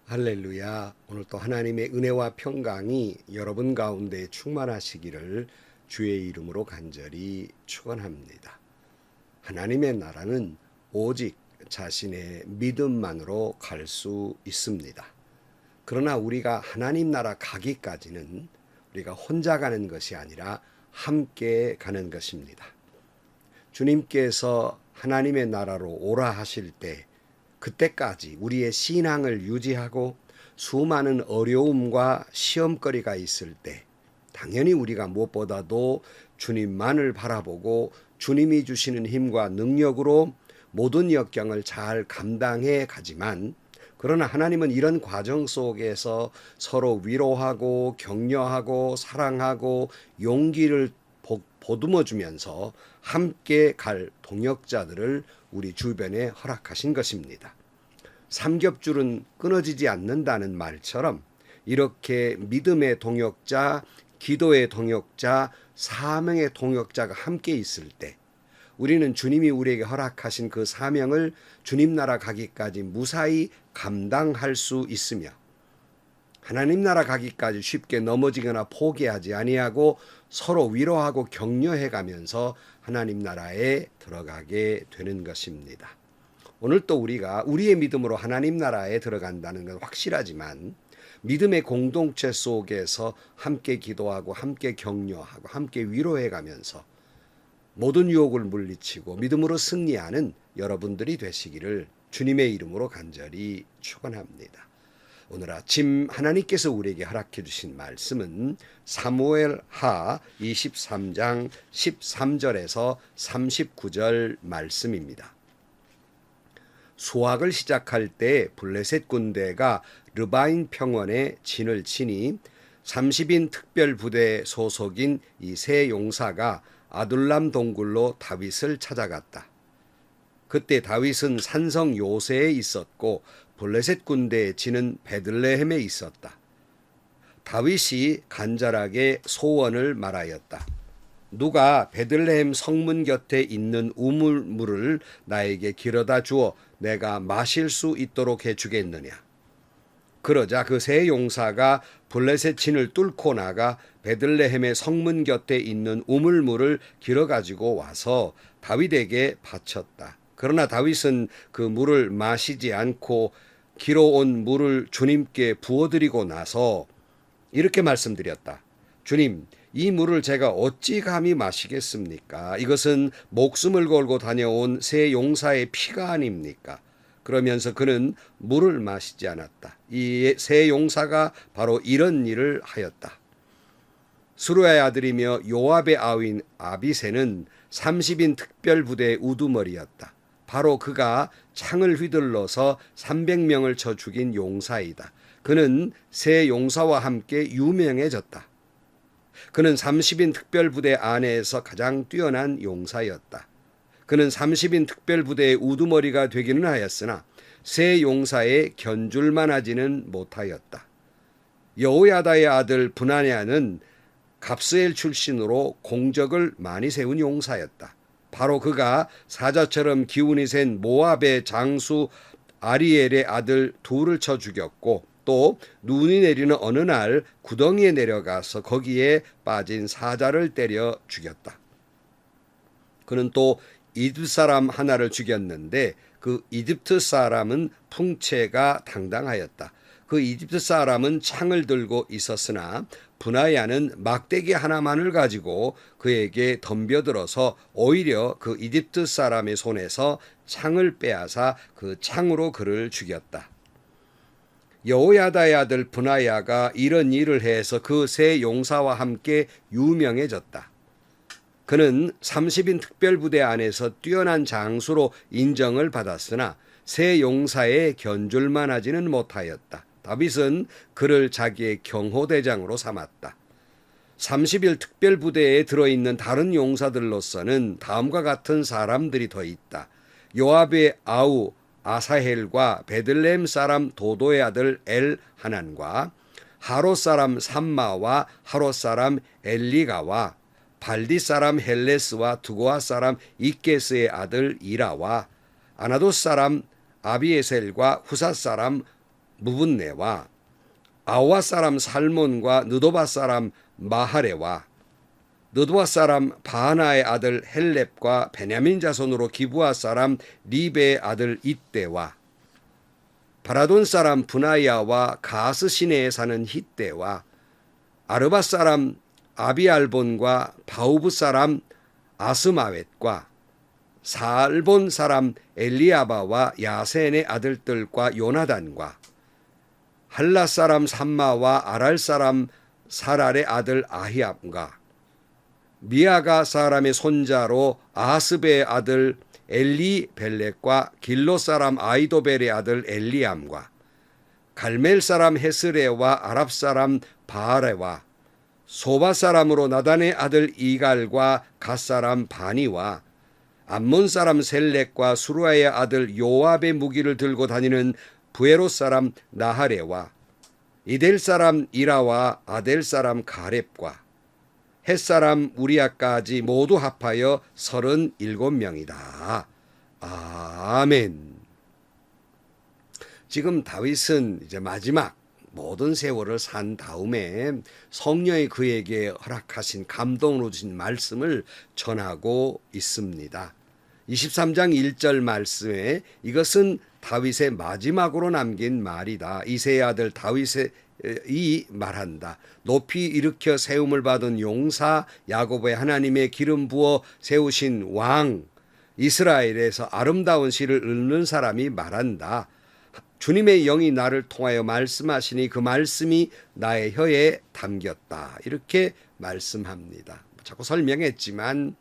할렐루야. 오늘 또 하나님의 은혜와 평강이 여러분 가운데 충만하시기를 주의 이름으로 간절히 축원합니다. 하나님의 나라는 오직 자신의 믿음만으로 갈 수 있습니다. 그러나 우리가 하나님 나라 가기까지는 우리가 혼자 가는 것이 아니라 함께 가는 것입니다. 주님께서 하나님의 나라로 오라 하실 때 그때까지 우리의 신앙을 유지하고 수많은 어려움과 시험거리가 있을 때 당연히 우리가 무엇보다도 주님만을 바라보고 주님이 주시는 힘과 능력으로 모든 역경을 잘 감당해 가지만, 그러나 하나님은 이런 과정 속에서 서로 위로하고 격려하고 사랑하고 용기를 보듬어 주면서 함께 갈 동역자들을 우리 주변에 허락하신 것입니다. 삼겹줄은 끊어지지 않는다는 말처럼 이렇게 믿음의 동역자, 기도의 동역자, 사명의 동역자가 함께 있을 때 우리는 주님이 우리에게 허락하신 그 사명을 주님 나라 가기까지 무사히 감당할 수 있으며, 하나님 나라 가기까지 쉽게 넘어지거나 포기하지 아니하고 서로 위로하고 격려해 가면서 하나님 나라에 들어가게 되는 것입니다. 오늘 또 우리가 우리의 믿음으로 하나님 나라에 들어간다는 건 확실하지만 믿음의 공동체 속에서 함께 기도하고 함께 격려하고 함께 위로해 가면서 모든 유혹을 물리치고 믿음으로 승리하는 여러분들이 되시기를 주님의 이름으로 간절히 축원합니다. 오늘 아침 하나님께서 우리에게 허락해 주신 말씀은 사무엘하 23장 13절에서 39절 말씀입니다. 수확을 시작할 때 블레셋 군대가 르바임 평원에 진을 치니 30인 특별부대 소속인 이 세 용사가 아둘람 동굴로 다윗을 찾아갔다. 그때 다윗은 산성 요새에 있었고 블레셋 군대의 진은 베들레헴에 있었다. 다윗이 간절하게 소원을 말하였다. 누가 베들레헴 성문 곁에 있는 우물물을 나에게 길어다 주어 내가 마실 수 있도록 해주겠느냐. 그러자 그 세 용사가 블레셋 진을 뚫고 나가 베들레헴의 성문 곁에 있는 우물물을 길어 가지고 와서 다윗에게 바쳤다. 그러나 다윗은 그 물을 마시지 않고 길어온 물을 주님께 부어드리고 나서 이렇게 말씀드렸다. 주님, 이 물을 제가 어찌 감히 마시겠습니까? 이것은 목숨을 걸고 다녀온 세 용사의 피가 아닙니까? 그러면서 그는 물을 마시지 않았다. 이 세 용사가 바로 이런 일을 하였다. 수루야의 아들이며 요압의 아우인 아비새는 30인 특별부대의 우두머리였다. 바로 그가 창을 휘둘러서 300명을 쳐 죽인 용사이다. 그는 세 용사와 함께 유명해졌다. 그는 30인 특별부대 안에서 가장 뛰어난 용사였다. 그는 30인 특별부대의 우두머리가 되기는 하였으나 세 용사에 견줄만 하지는 못하였다. 여호야다의 아들 브나냐는 갑스엘 출신으로 공적을 많이 세운 용사였다. 바로 그가 사자처럼 기운이 센 모압의 장수 아리엘의 아들 둘을 쳐 죽였고, 또 눈이 내리는 어느 날 구덩이에 내려가서 거기에 빠진 사자를 때려 죽였다. 그는 또 이집트 사람 하나를 죽였는데 그 이집트 사람은 풍채가 당당하였다. 그 이집트 사람은 창을 들고 있었으나 브나야는 막대기 하나만을 가지고 그에게 덤벼들어서 오히려 그 이집트 사람의 손에서 창을 빼앗아 그 창으로 그를 죽였다. 여호야다의 아들 브나야가 이런 일을 해서 그 세 용사와 함께 유명해졌다. 그는 30인 특별부대 안에서 뛰어난 장수로 인정을 받았으나 세 용사의 견줄만 하지는 못하였다. 다윗은 그를 자기의 경호대장으로 삼았다. 30일 특별부대에 들어있는 다른 용사들로서는 다음과 같은 사람들이 더 있다. 요압의 아우 아사헬과 베들레헴 사람 도도의 아들 엘하난과 하롯 사람 삼마와 하롯 사람 엘리가와 발디 사람 헬레스와 두고아 사람 이게스의 아들 이라와 아나돗 사람 아비에셀과 후사 사람 무분네와 아와 사람 살몬과 느도바 사람 마하레와 느도바 사람 바하나의 아들 헬렙과 베냐민 자손으로 기브아 사람 리베의 아들 이때와 바라돈 사람 분하야와 가스 시내에 사는 히때와 아르바 사람 아비알본과 바우브 사람 아스마웻과 살본 사람 엘리아바와 야센의 아들들과 요나단과 할라 사람 삼마와 아랄 사람 사랄의 아들 아히압과 미아가 사람의 손자로 아하스베의 아들 엘리벨렉과 길로 사람 아이도벨의 아들 엘리암과 갈멜 사람 헤스레와 아랍 사람 바하레와 소바 사람으로 나단의 아들 이갈과 갓 사람 바니와 암몬 사람 셀렉과 수루아의 아들 요압의 무기를 들고 다니는 부에롯 사람 나하레와 이델 사람 이라와 아델 사람 가렙과 헷 사람 우리아까지 모두 합하여 37명이다. 아멘. 지금 다윗은 이제 마지막 모든 세월을 산 다음에 성령이 그에게 허락하신 감동으로 주신 말씀을 전하고 있습니다. 23장 1절 말씀에 이것은 다윗의 마지막으로 남긴 말이다. 이새의 아들 다윗의 이 말한다. 높이 일으켜 세움을 받은 용사 야곱의 하나님의 기름 부어 세우신 왕 이스라엘에서 아름다운 시를 읽는 사람이 말한다. 주님의 영이 나를 통하여 말씀하시니 그 말씀이 나의 혀에 담겼다. 이렇게 말씀합니다. 자꾸 설명했지만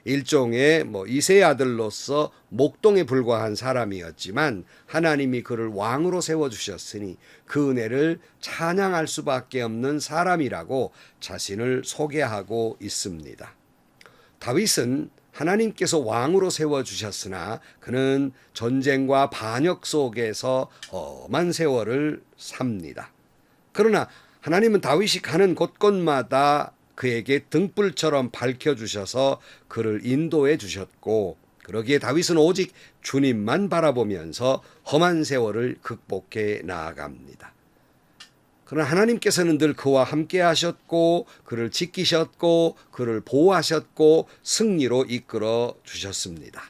일종의 이새의 아들로서 목동에 불과한 사람이었지만 하나님이 그를 왕으로 세워주셨으니 그 은혜를 찬양할 수밖에 없는 사람이라고 자신을 소개하고 있습니다. 다윗은 하나님께서 왕으로 세워주셨으나 그는 전쟁과 반역 속에서 험한 세월을 삽니다. 그러나 하나님은 다윗이 가는 곳곳마다 그에게 등불처럼 밝혀주셔서 그를 인도해 주셨고 그러기에 다윗은 오직 주님만 바라보면서 험한 세월을 극복해 나아갑니다. 그러나 하나님께서는 늘 그와 함께 하셨고 그를 지키셨고 그를 보호하셨고 승리로 이끌어 주셨습니다.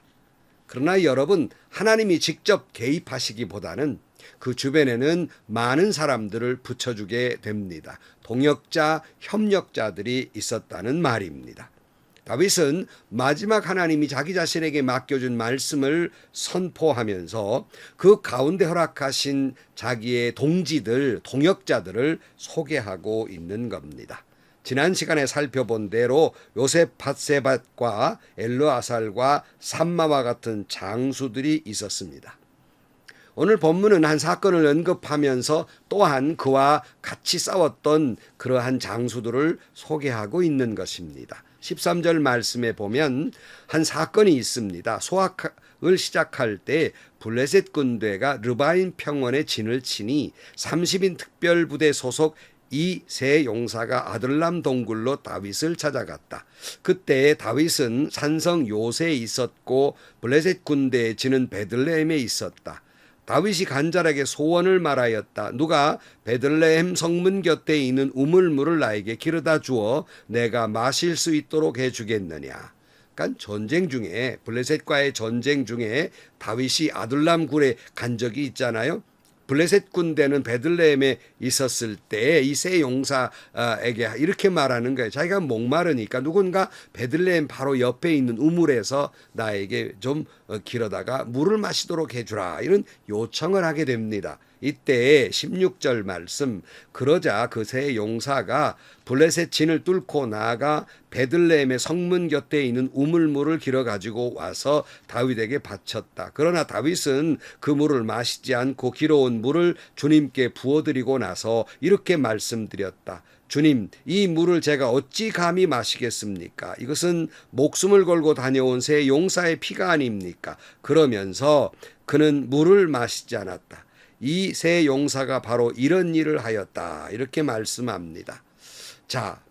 그러나 여러분, 하나님이 직접 개입하시기보다는 그 주변에는 많은 사람들을 붙여주게 됩니다. 동역자, 협력자들이 있었다는 말입니다. 다윗은 마지막 하나님이 자기 자신에게 맡겨준 말씀을 선포하면서 그 가운데 허락하신 자기의 동지들, 동역자들을 소개하고 있는 겁니다. 지난 시간에 살펴본 대로 요셉 밧세밧과 엘르아살과 삼마와 같은 장수들이 있었습니다. 오늘 본문은 한 사건을 언급하면서 또한 그와 같이 싸웠던 그러한 장수들을 소개하고 있는 것입니다. 13절 말씀에 보면 한 사건이 있습니다. 소학을 시작할 때 블레셋 군대가 르바임 평원에 진을 치니 30인 특별부대 소속 이 세 용사가 아들람 동굴로 다윗을 찾아갔다. 그때 다윗은 산성 요새에 있었고 블레셋 군대의 진은 베들레헴에 있었다. 다윗이 간절하게 소원을 말하였다. 누가 베들레헴 성문 곁에 있는 우물물을 나에게 기르다 주어 내가 마실 수 있도록 해주겠느냐. 그러니까 전쟁 중에 블레셋과의 전쟁 중에 다윗이 아둘람 굴에 간 적이 있잖아요. 블레셋 군대는 베들레헴에 있었을 때 이 세 용사에게 이렇게 말하는 거예요. 자기가 목마르니까 누군가 베들레헴 바로 옆에 있는 우물에서 나에게 좀 길어다가 물을 마시도록 해주라, 이런 요청을 하게 됩니다. 이때 16절 말씀, 그러자 그 세 용사가 블레셋 진을 뚫고 나아가 베들레헴의 성문 곁에 있는 우물물을 길어 가지고 와서 다윗에게 바쳤다. 그러나 다윗은 그 물을 마시지 않고 길어온 물을 주님께 부어드리고 나서 이렇게 말씀드렸다. 주님, 이 물을 제가 어찌 감히 마시겠습니까? 이것은 목숨을 걸고 다녀온 세 용사의 피가 아닙니까? 그러면서 그는 물을 마시지 않았다. 이 세 용사가 바로 이런 일을 하였다. 이렇게 말씀합니다. 자,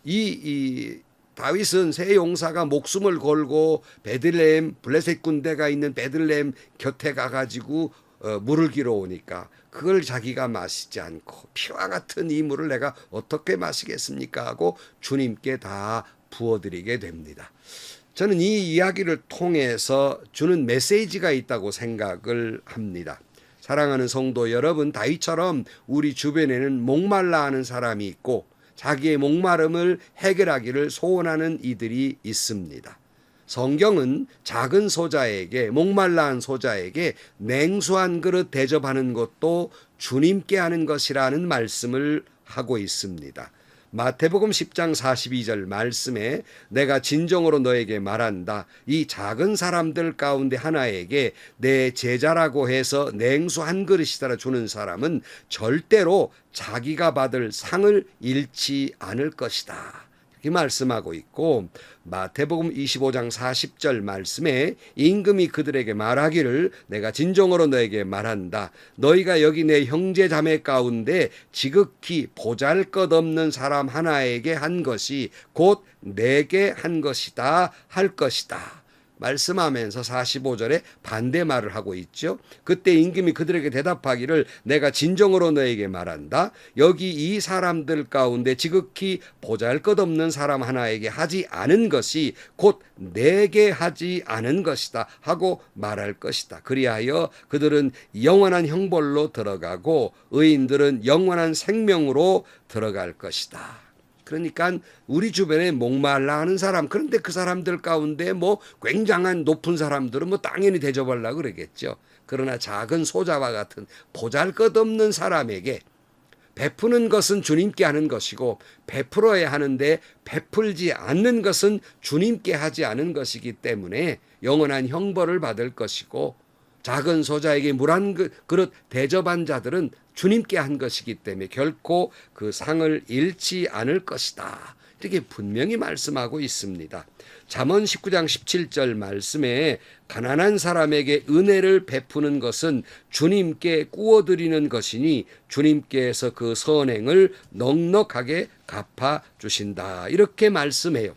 이 다윗은 세 용사가 목숨을 걸고 베들레헴 블레셋 군대가 있는 베들레헴 곁에 가가지고 물을 기러 오니까 그걸 자기가 마시지 않고 피와 같은 이 물을 내가 어떻게 마시겠습니까 하고 주님께 다 부어드리게 됩니다. 저는 이 이야기를 통해서 주는 메시지가 있다고 생각을 합니다. 사랑하는 성도 여러분, 다윗처럼 우리 주변에는 목말라 하는 사람이 있고 자기의 목마름을 해결하기를 소원하는 이들이 있습니다. 성경은 작은 소자에게, 목말라한 소자에게 냉수한 그릇 대접하는 것도 주님께 하는 것이라는 말씀을 하고 있습니다. 마태복음 10장 42절 말씀에 내가 진정으로 너에게 말한다. 이 작은 사람들 가운데 하나에게 내 제자라고 해서 냉수 한 그릇이라 주는 사람은 절대로 자기가 받을 상을 잃지 않을 것이다. 이렇게 말씀하고 있고, 마태복음 25장 40절 말씀에 임금이 그들에게 말하기를 내가 진정으로 너에게 말한다. 너희가 여기 내 형제 자매 가운데 지극히 보잘것없는 사람 하나에게 한 것이 곧 내게 한 것이다 할 것이다. 말씀하면서 45절에 반대말을 하고 있죠. 그때 임금이 그들에게 대답하기를 내가 진정으로 너에게 말한다. 여기 이 사람들 가운데 지극히 보잘것없는 사람 하나에게 하지 않은 것이 곧 내게 하지 않은 것이다 하고 말할 것이다. 그리하여 그들은 영원한 형벌로 들어가고 의인들은 영원한 생명으로 들어갈 것이다. 그러니까 우리 주변에 목말라 하는 사람, 그런데 그 사람들 가운데 뭐 굉장한 높은 사람들은 뭐 당연히 대접하려고 그러겠죠. 그러나 작은 소자와 같은 보잘것없는 사람에게 베푸는 것은 주님께 하는 것이고 베풀어야 하는데 베풀지 않는 것은 주님께 하지 않은 것이기 때문에 영원한 형벌을 받을 것이고, 작은 소자에게 물 한 그릇 대접한 자들은 주님께 한 것이기 때문에 결코 그 상을 잃지 않을 것이다. 이렇게 분명히 말씀하고 있습니다. 잠언 19장 17절 말씀에 가난한 사람에게 은혜를 베푸는 것은 주님께 구워드리는 것이니 주님께서 그 선행을 넉넉하게 갚아주신다. 이렇게 말씀해요.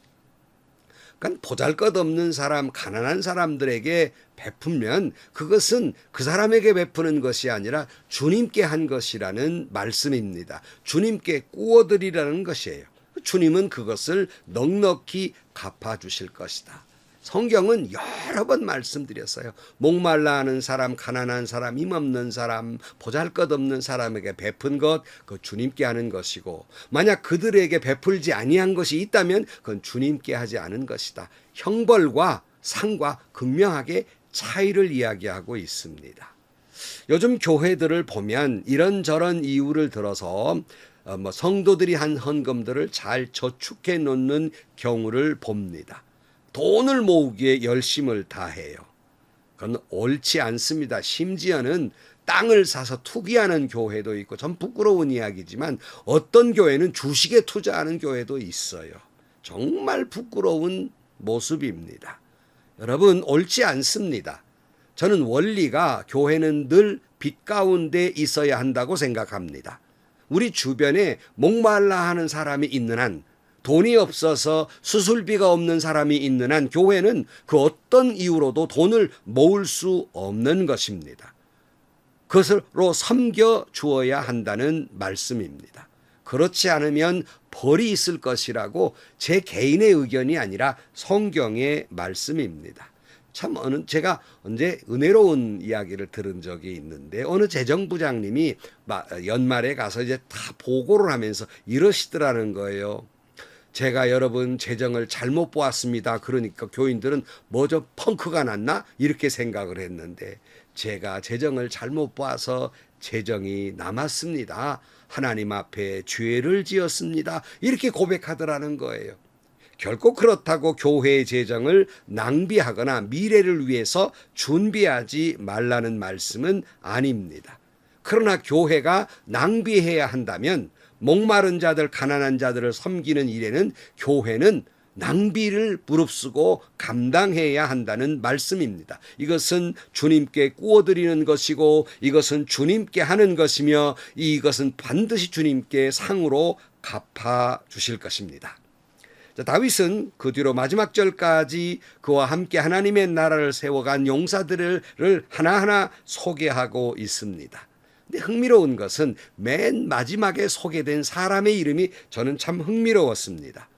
그러니까 보잘것없는 사람, 가난한 사람들에게 베풀면 그것은 그 사람에게 베푸는 것이 아니라 주님께 한 것이라는 말씀입니다. 주님께 구워드리라는 것이에요. 주님은 그것을 넉넉히 갚아주실 것이다. 성경은 여러 번 말씀드렸어요. 목말라 하는 사람, 가난한 사람, 힘없는 사람, 보잘것없는 사람에게 베푼 것, 그 주님께 하는 것이고, 만약 그들에게 베풀지 아니한 것이 있다면 그건 주님께 하지 않은 것이다. 형벌과 상과 극명하게 차이를 이야기하고 있습니다. 요즘 교회들을 보면 이런저런 이유를 들어서 성도들이 한 헌금들을 잘 저축해 놓는 경우를 봅니다. 돈을 모으기에 열심을 다해요. 그건 옳지 않습니다. 심지어는 땅을 사서 투기하는 교회도 있고, 전 부끄러운 이야기지만 어떤 교회는 주식에 투자하는 교회도 있어요. 정말 부끄러운 모습입니다. 여러분, 옳지 않습니다. 저는 원리가 교회는 늘 빛 가운데 있어야 한다고 생각합니다. 우리 주변에 목말라 하는 사람이 있는 한, 돈이 없어서 수술비가 없는 사람이 있는 한 교회는 그 어떤 이유로도 돈을 모을 수 없는 것입니다. 그것으로 섬겨 주어야 한다는 말씀입니다. 그렇지 않으면 벌이 있을 것이라고 제 개인의 의견이 아니라 성경의 말씀입니다. 참 제가 언제 은혜로운 이야기를 들은 적이 있는데, 어느 재정부장님이 연말에 가서 이제 다 보고를 하면서 이러시더라는 거예요. 제가 여러분 재정을 잘못 보았습니다. 그러니까 교인들은 뭐저 펑크가 났나? 이렇게 생각을 했는데, 제가 재정을 잘못 봐서 재정이 남았습니다. 하나님 앞에 죄를 지었습니다. 이렇게 고백하더라는 거예요. 결코 그렇다고 교회의 재정을 낭비하거나 미래를 위해서 준비하지 말라는 말씀은 아닙니다. 그러나 교회가 낭비해야 한다면 목마른 자들, 가난한 자들을 섬기는 일에는 교회는 낭비를 무릅쓰고 감당해야 한다는 말씀입니다. 이것은 주님께 구워드리는 것이고, 이것은 주님께 하는 것이며, 이것은 반드시 주님께 상으로 갚아주실 것입니다. 자, 다윗은 그 뒤로 마지막 절까지 그와 함께 하나님의 나라를 세워간 용사들을 하나하나 소개하고 있습니다. 근데 흥미로운 것은 맨 마지막에 소개된 사람의 이름이 저는 참 흥미로웠습니다.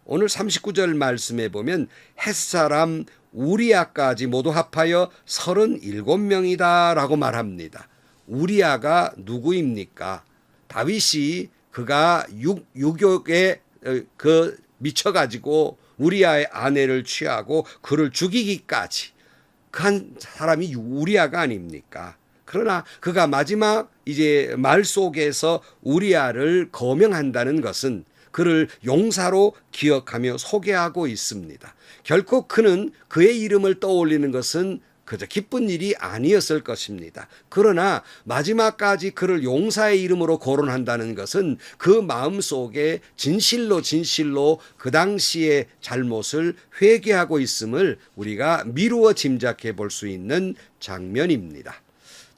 오늘 39절 말씀에 보면 햇사람 우리아까지 모두 합하여 37명이다 라고 말합니다. 우리아가 누구입니까? 다윗이 그가 육욕에 미쳐가지고 우리아의 아내를 취하고 그를 죽이기까지 그 한 사람이 우리아가 아닙니까? 그러나 그가 마지막 이제 말 속에서 우리아를 거명한다는 것은 그를 용사로 기억하며 소개하고 있습니다. 결코 그는 그의 이름을 떠올리는 것은 그저 기쁜 일이 아니었을 것입니다. 그러나 마지막까지 그를 용사의 이름으로 거론한다는 것은 그 마음속에 진실로 그 당시의 잘못을 회개하고 있음을 우리가 미루어 짐작해 볼 수 있는 장면입니다.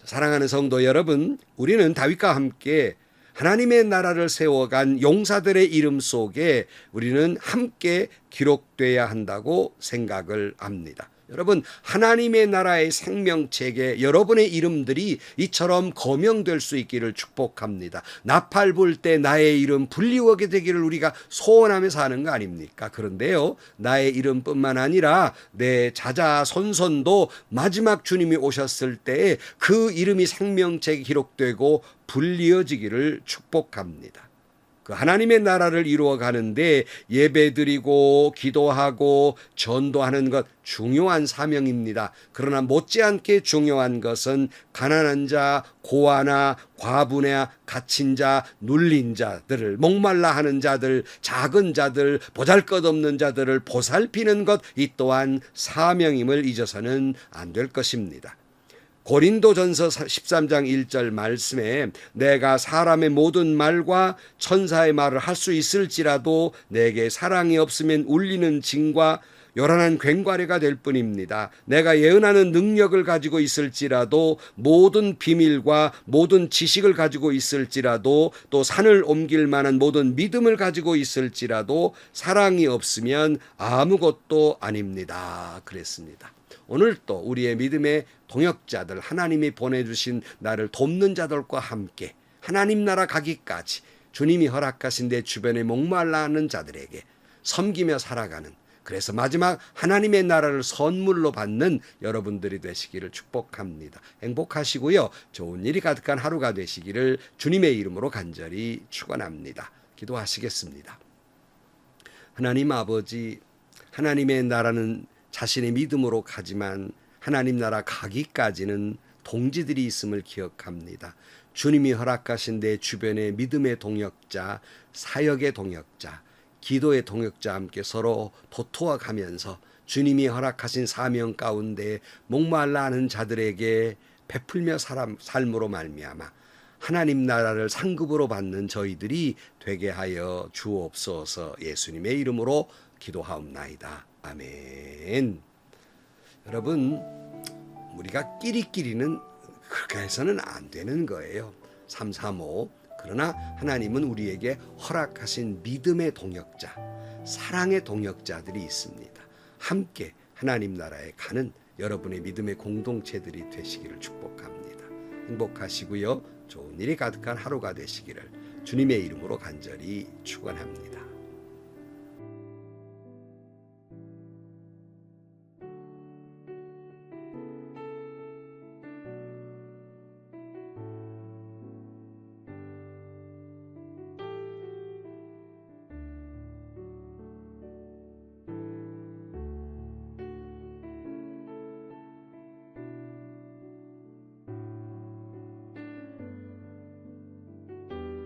사랑하는 성도 여러분, 우리는 다윗과 함께 하나님의 나라를 세워간 용사들의 이름 속에 우리는 함께 기록돼야 한다고 생각을 합니다. 여러분, 하나님의 나라의 생명책에 여러분의 이름들이 이처럼 거명될 수 있기를 축복합니다. 나팔 불 때 나의 이름 불리우게 되기를 우리가 소원하며 사는 거 아닙니까? 그런데요, 나의 이름뿐만 아니라 내 자자손손도 마지막 주님이 오셨을 때 그 이름이 생명책에 기록되고 불리어지기를 축복합니다. 그 하나님의 나라를 이루어 가는데 예배드리고 기도하고 전도하는 것 중요한 사명입니다. 그러나 못지않게 중요한 것은 가난한 자, 고아나 과부나 갇힌 자, 눌린 자들을, 목말라 하는 자들, 작은 자들, 보잘것없는 자들을 보살피는 것, 이 또한 사명임을 잊어서는 안 될 것입니다. 고린도전서 13장 1절 말씀에 내가 사람의 모든 말과 천사의 말을 할 수 있을지라도 내게 사랑이 없으면 울리는 징과 요란한 괭과래가 될 뿐입니다. 내가 예언하는 능력을 가지고 있을지라도 모든 비밀과 모든 지식을 가지고 있을지라도 또 산을 옮길 만한 모든 믿음을 가지고 있을지라도 사랑이 없으면 아무것도 아닙니다. 그랬습니다. 오늘 또 우리의 믿음의 동역자들, 하나님이 보내주신 나를 돕는 자들과 함께 하나님 나라 가기까지 주님이 허락하신 내 주변에 목말라 하는 자들에게 섬기며 살아가는, 그래서 마지막 하나님의 나라를 선물로 받는 여러분들이 되시기를 축복합니다. 행복하시고요, 좋은 일이 가득한 하루가 되시기를 주님의 이름으로 간절히 축원합니다. 기도하시겠습니다. 하나님 아버지, 하나님의 나라는 자신의 믿음으로 가지만 하나님 나라 가기까지는 동지들이 있음을 기억합니다. 주님이 허락하신 내 주변의 믿음의 동역자, 사역의 동역자, 기도의 동역자와 함께 서로 도토와 가면서 주님이 허락하신 사명 가운데 목말라 하는 자들에게 베풀며 삶으로 말미암아 하나님 나라를 상급으로 받는 저희들이 되게 하여 주옵소서. 예수님의 이름으로 기도하옵나이다. 아멘. 여러분, 우리가 끼리끼리는 그렇게 해서는 안 되는 거예요. 335. 그러나 하나님은 우리에게 허락하신 믿음의 동역자, 사랑의 동역자들이 있습니다. 함께 하나님 나라에 가는 여러분의 믿음의 공동체들이 되시기를 축복합니다. 행복하시고요, 좋은 일이 가득한 하루가 되시기를 주님의 이름으로 간절히 축원합니다.